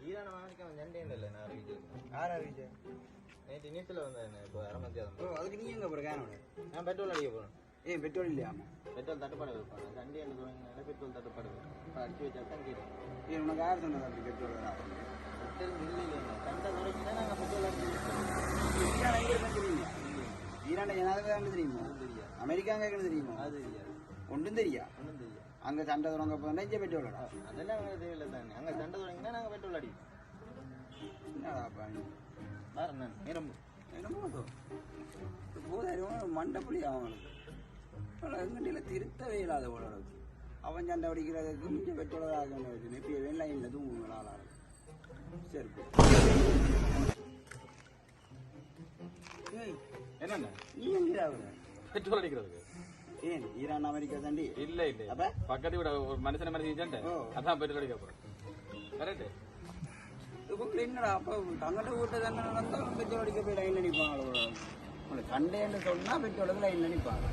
ஈரான America ஜெண்டே இல்லை நான் அறிவிச்சேன். யார் அறிவிச்சேன்? நேற்று நியூஸில் வந்தேன். இப்போ அரை மத்தியானம். அதுக்கு நீ எங்கே போகிற கேனோட? நான் பெட்ரோல் அடிக்க போகிறேன். ஏன் பெட்ரோல் இல்லையாமா? பெட்ரோல் தட்டுப்பாடு வைப்பாங்க. சண்டே என்ன சொல்லுவாங்க, பெட்ரோல் தட்டுப்பாடு வைப்பாங்க. இப்போ அடிச்சு வச்சா தான் கேட்டேன். ஏன் உனக்கு யார் சொன்னது அப்படி பெட்ரோல் பெட்ரோல் இல்லை சண்டை தொடங்கினா நாங்கள் பெட்ரோல் அடிச்சு ஈரான் எங்கே இருக்குன்னு தெரியுமா? ஈரான் ஜனாதிபதி தெரியுமா? தெரியாது. அமெரிக்கா எங்கே தெரியுமா? அது தெரியாது. ஒன்றும் தெரியா? ஒன்றும் தெரியாது. அங்கே சண்டை தொடங்க போனால் இங்கே பெட்ரோல் அதெல்லாம் அங்கே தேவையில்லை தானே. அங்கே சண்டை தொடங்கினா நாங்கள் பெட்ரோல் அடிப்போம். என்னடா பாணி வேறு என்ன நிரம்பு என்னமோ போதாயிரம் மண்டப்படி அவனுக்கு எங்கண்டியில் திருத்தவே இல்லாத ஓரளவுக்கு அவன் சண்டை அடிக்கிறதுக்கு மிச்சம் பெட்ரோல் ஆக வேண்டிய இப்போ வேண்டாம் இல்லை தூங்குங்க ஆளாக சரி என்னென்ன நீ எங்கே ஆகுற பெட்ரோல் அடிக்கிறதுக்கு? ஏன் ஈரான் அமெரிக்கா தாண்டி இல்லை இல்லை அப்ப பக்கத்து விட ஒரு மனுஷனை மனுஷன் சண்டை அதான் பெட்ரோல் அடிக்க போகிறேன். கரெக்டு. என்னடா அப்போ தங்கிட்ட வீட்டை தானே நடந்தாலும் பெட்ரோல் அடிக்க போய் லைன் அடிப்பாங்க. உங்களுக்கு சண்டேன்னு சொன்னால் பெட்ரோலுக்கு லைன் அடிப்பாங்க.